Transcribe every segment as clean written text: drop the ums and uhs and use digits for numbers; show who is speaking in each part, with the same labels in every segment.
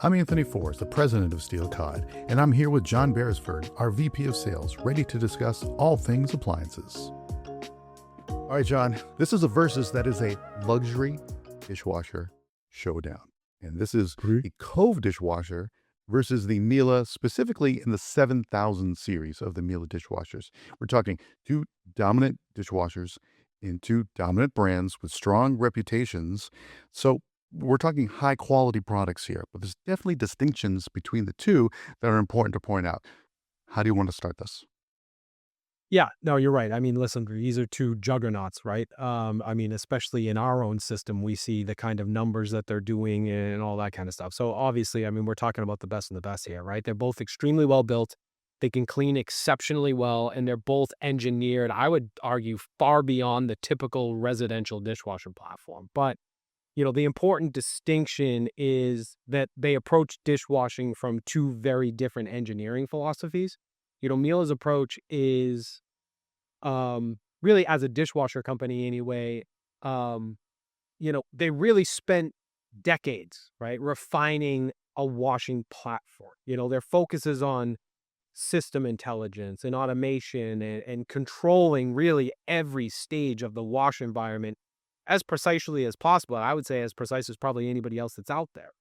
Speaker 1: I'm Anthony Forrest, the president of Steel Cod, and I'm here with John Beresford, our VP of Sales, ready to discuss all things appliances. All right, John, this is a versus that is a luxury dishwasher showdown. And this is the Cove dishwasher versus the Miele, specifically in the 7000 series of the Miele dishwashers. We're talking two dominant dishwashers in two dominant brands with strong reputations. So we're talking high quality products here, but there's definitely distinctions between the two that are important to point out. How do you want to start this?
Speaker 2: Yeah, no, you're right. I mean, listen, these are two juggernauts, right? I mean, especially in our own system, we see the kind of numbers that they're doing and all that kind of stuff. So obviously, I mean, we're talking about the best of the best here, right? They're both extremely well built. They can clean exceptionally well, and they're both engineered, I would argue, far beyond the typical residential dishwasher platform. But, the important distinction is that they approach dishwashing from two very different engineering philosophies. Miele's approach is really, as a dishwasher company anyway, they really spent decades, right, refining a washing platform. Their focus is on system intelligence and automation and controlling really every stage of the wash environment as precisely as possible. I would say as precise as probably anybody else that's out there.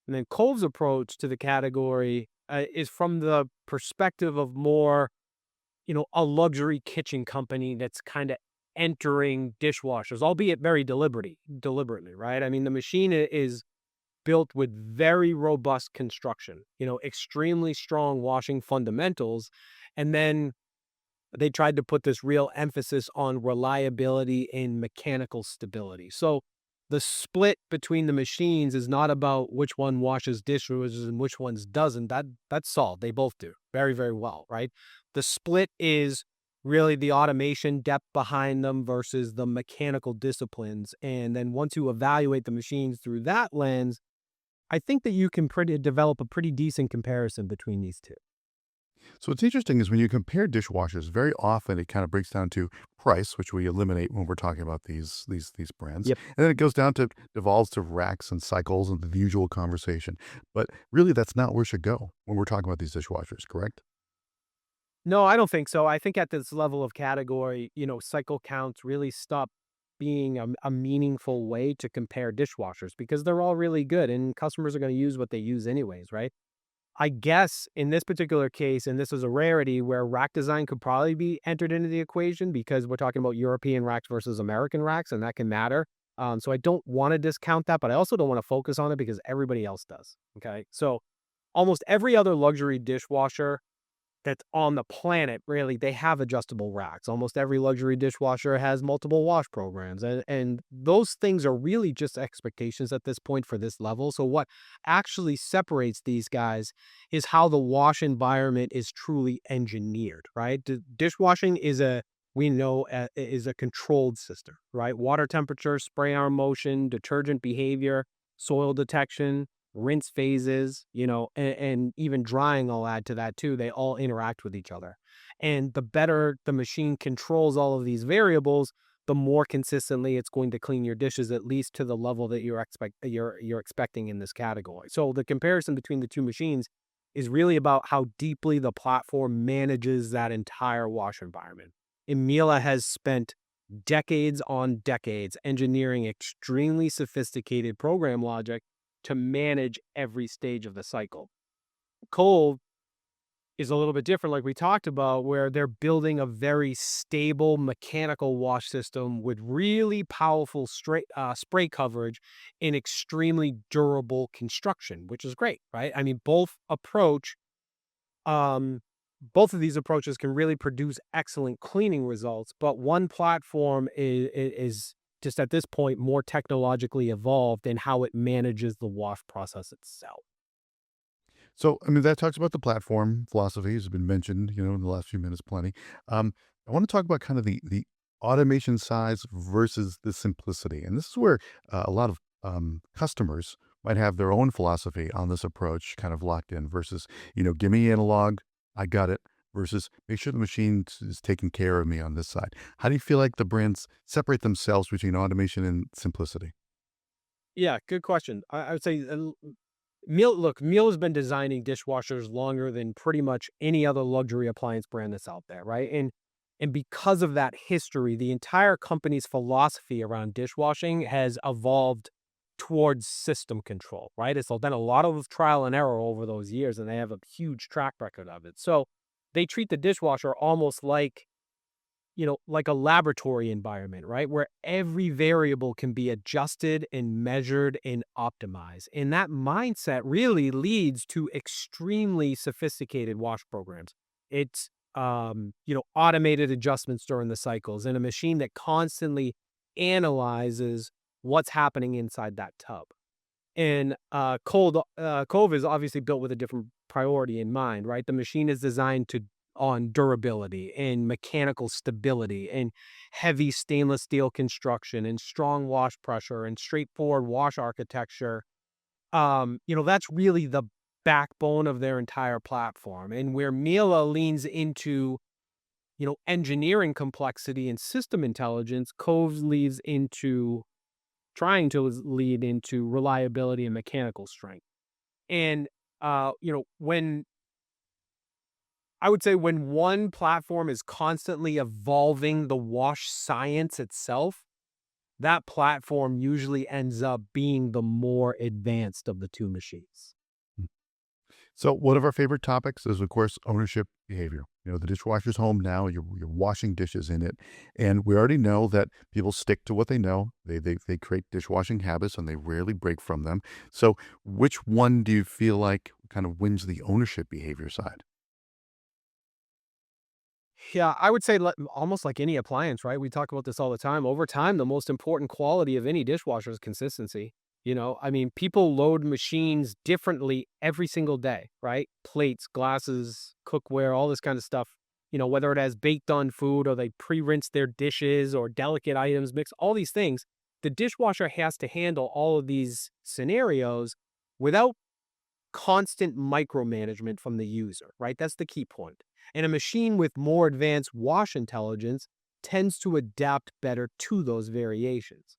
Speaker 2: And then Cove's approach to the category is from the perspective of more, a luxury kitchen company that's kind of entering dishwashers, albeit very deliberately, right? I mean, the machine is built with very robust construction, extremely strong washing fundamentals. And then they tried to put this real emphasis on reliability and mechanical stability. So the split between the machines is not about which one washes dishwashers and which ones doesn't. That's solved. They both do very, very well, right? The split is really the automation depth behind them versus the mechanical disciplines. And then once you evaluate the machines through that lens, I think that you can develop a pretty decent comparison between these two.
Speaker 1: So what's interesting is when you compare dishwashers, very often it kind of breaks down to price, which we eliminate when we're talking about these brands.
Speaker 2: Yep.
Speaker 1: And then it goes down to devolves to racks and cycles and the usual conversation. But really that's not where it should go when we're talking about these dishwashers, correct?
Speaker 2: No, I don't think so. I think at this level of category, cycle counts really stop being a meaningful way to compare dishwashers because they're all really good and customers are going to use what they use anyways, right? I guess in this particular case, and this is a rarity where rack design could probably be entered into the equation because we're talking about European racks versus American racks, and that can matter. So I don't want to discount that, but I also don't want to focus on it because everybody else does. Okay. So almost every other luxury dishwasher that's on the planet, really, they have adjustable racks. Almost every luxury dishwasher has multiple wash programs. And those things are really just expectations at this point for this level. So what actually separates these guys is how the wash environment is truly engineered, right? Dishwashing we know is a controlled system, right? Water temperature, spray arm motion, detergent behavior, soil detection, rinse phases, and even drying, I'll add to that too. They all interact with each other. And the better the machine controls all of these variables, the more consistently it's going to clean your dishes, at least to the level that you're expecting in this category. So the comparison between the two machines is really about how deeply the platform manages that entire wash environment. And Miele has spent decades on decades engineering extremely sophisticated program logic to manage every stage of the cycle. Cove is a little bit different, like we talked about, where they're building a very stable mechanical wash system with really powerful spray coverage and extremely durable construction, which is great, right? I mean, um, both of these approaches can really produce excellent cleaning results, but one platform is just at this point more technologically evolved in how it manages the wash process itself.
Speaker 1: So, I mean, that talks about the platform philosophies have been mentioned, in the last few minutes, plenty. I want to talk about kind of the automation size versus the simplicity. And this is where a lot of customers might have their own philosophy on this approach kind of locked in versus, give me analog, I got it, versus make sure the machine is taking care of me on this side. How do you feel like the brands separate themselves between automation and simplicity?
Speaker 2: Yeah, good question. I would say Miele has been designing dishwashers longer than pretty much any other luxury appliance brand that's out there, right? And because of that history, the entire company's philosophy around dishwashing has evolved towards system control, right? It's been a lot of trial and error over those years, and they have a huge track record of it. So they treat the dishwasher almost like, like a laboratory environment, right? Where every variable can be adjusted and measured and optimized. And that mindset really leads to extremely sophisticated wash programs. It's, automated adjustments during the cycles and a machine that constantly analyzes what's happening inside that tub. And Cove is obviously built with a different priority in mind, right? The machine is designed to on durability and mechanical stability and heavy stainless steel construction and strong wash pressure and straightforward wash architecture. That's really the backbone of their entire platform. And where Miele leans into, engineering complexity and system intelligence, Cove leads into trying to lead into reliability and mechanical strength. And, when I would say when one platform is constantly evolving the wash science itself, that platform usually ends up being the more advanced of the two machines.
Speaker 1: So one of our favorite topics is, of course, ownership behavior. The dishwasher's home now. You're washing dishes in it, and we already know that people stick to what they know. They create dishwashing habits, and they rarely break from them. So, which one do you feel like kind of wins the ownership behavior side?
Speaker 2: Yeah, I would say almost like any appliance, right? We talk about this all the time. Over time, the most important quality of any dishwasher is consistency. I mean, people load machines differently every single day, right? Plates, glasses, cookware, all this kind of stuff. Whether it has baked on food or they pre-rinse their dishes or delicate items, mix all these things. The dishwasher has to handle all of these scenarios without constant micromanagement from the user, right? That's the key point. And a machine with more advanced wash intelligence tends to adapt better to those variations.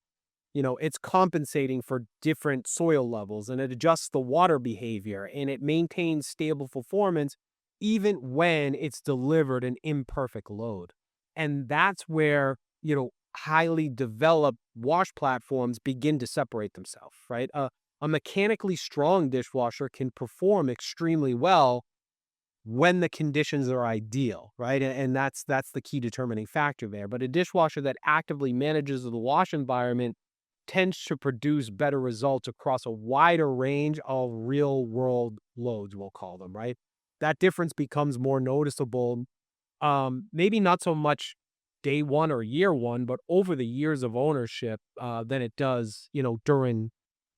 Speaker 2: It's compensating for different soil levels and it adjusts the water behavior and it maintains stable performance even when it's delivered an imperfect load. And that's where, highly developed wash platforms begin to separate themselves, right? A mechanically strong dishwasher can perform extremely well when the conditions are ideal, right? And that's the key determining factor there. But a dishwasher that actively manages the wash environment tends to produce better results across a wider range of real world loads, we'll call them, right? That difference becomes more noticeable, maybe not so much day one or year one, but over the years of ownership, than it does, during,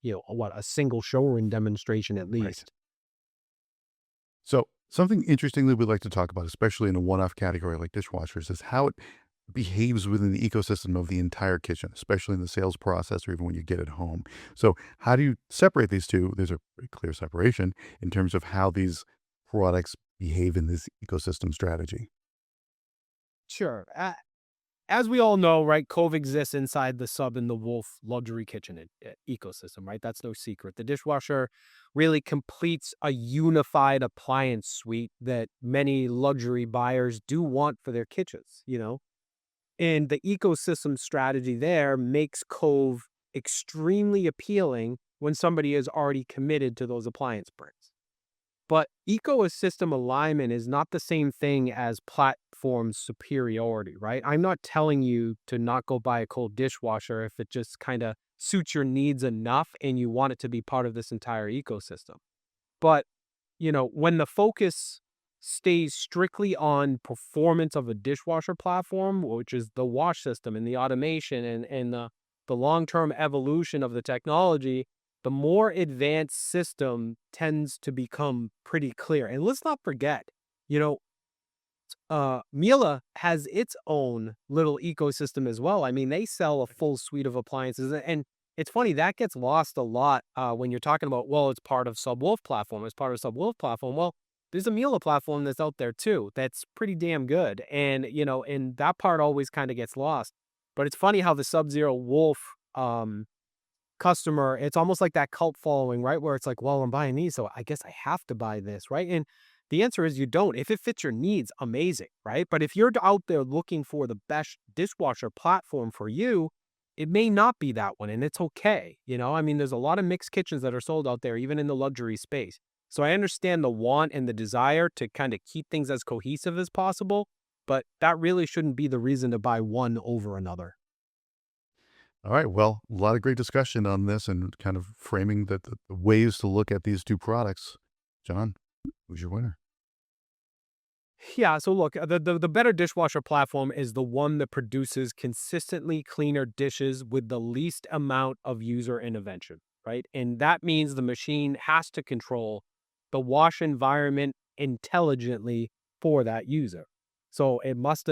Speaker 2: a single showroom demonstration at
Speaker 1: Right.
Speaker 2: least.
Speaker 1: So something interesting that we'd like to talk about, especially in a one-off category like dishwashers, is how it behaves within the ecosystem of the entire kitchen, especially in the sales process or even when you get it home. So how do you separate these two? There's a pretty clear separation in terms of how these products behave in this ecosystem strategy.
Speaker 2: Sure. As we all know, right, Cove exists inside the Sub and the Wolf luxury kitchen ecosystem, right? That's no secret. The dishwasher really completes a unified appliance suite that many luxury buyers do want for their kitchens. And the ecosystem strategy there makes Cove extremely appealing when somebody is already committed to those appliance brands. But ecosystem alignment is not the same thing as platform superiority, right? I'm not telling you to not go buy a cold dishwasher if it just kind of suits your needs enough and you want it to be part of this entire ecosystem. But, when the focus stays strictly on performance of a dishwasher platform, which is the wash system and the automation and the long-term evolution of the technology, the more advanced system tends to become pretty clear. And let's not forget, you know, Miele has its own little ecosystem as well. I mean, they sell a full suite of appliances, and it's funny that gets lost a lot when you're talking about. Well, it's part of Subwolf platform. It's part of Subwolf platform. Well, there's a Miele platform that's out there too. That's pretty damn good, and that part always kind of gets lost. But it's funny how the Sub Zero Wolf customer, it's almost like that cult following, right? Where it's like, well, I'm buying these, so I guess I have to buy this, right? And the answer is you don't. If it fits your needs, amazing, right? But if you're out there looking for the best dishwasher platform for you, it may not be that one, and it's okay. I mean, there's a lot of mixed kitchens that are sold out there, even in the luxury space. So I understand the want and the desire to kind of keep things as cohesive as possible, but that really shouldn't be the reason to buy one over another.
Speaker 1: All right. Well, a lot of great discussion on this and kind of framing the ways to look at these two products. John, who's your winner?
Speaker 2: Yeah, so look, the better dishwasher platform is the one that produces consistently cleaner dishes with the least amount of user intervention, right? And that means the machine has to control the wash environment intelligently for that user. So it must,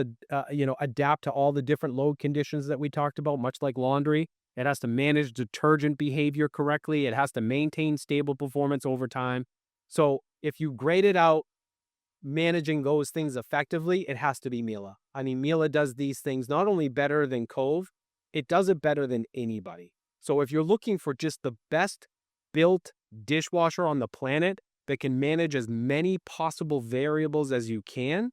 Speaker 2: adapt to all the different load conditions that we talked about, much like laundry. It has to manage detergent behavior correctly. It has to maintain stable performance over time. So if you grade it out managing those things effectively, it has to be Miele. I mean, Miele does these things not only better than Cove, it does it better than anybody. So if you're looking for just the best built dishwasher on the planet that can manage as many possible variables as you can,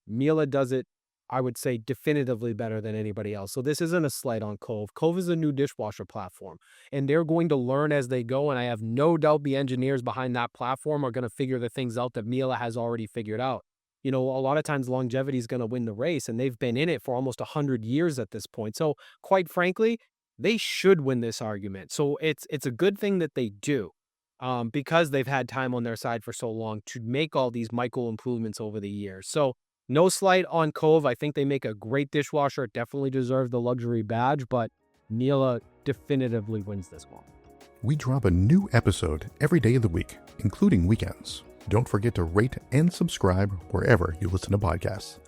Speaker 2: Miele does it, I would say, definitively better than anybody else. So this isn't a slight on Cove. Cove is a new dishwasher platform, and they're going to learn as they go. And I have no doubt the engineers behind that platform are going to figure the things out that Miele has already figured out. A lot of times longevity is going to win the race, and they've been in it for almost 100 years at this point. So quite frankly, they should win this argument. So it's a good thing that they do. Because they've had time on their side for so long to make all these micro improvements over the years. So no slight on Cove. I think they make a great dishwasher. It definitely deserves the luxury badge, but Miele definitively wins this one.
Speaker 1: We drop a new episode every day of the week, including weekends. Don't forget to rate and subscribe wherever you listen to podcasts.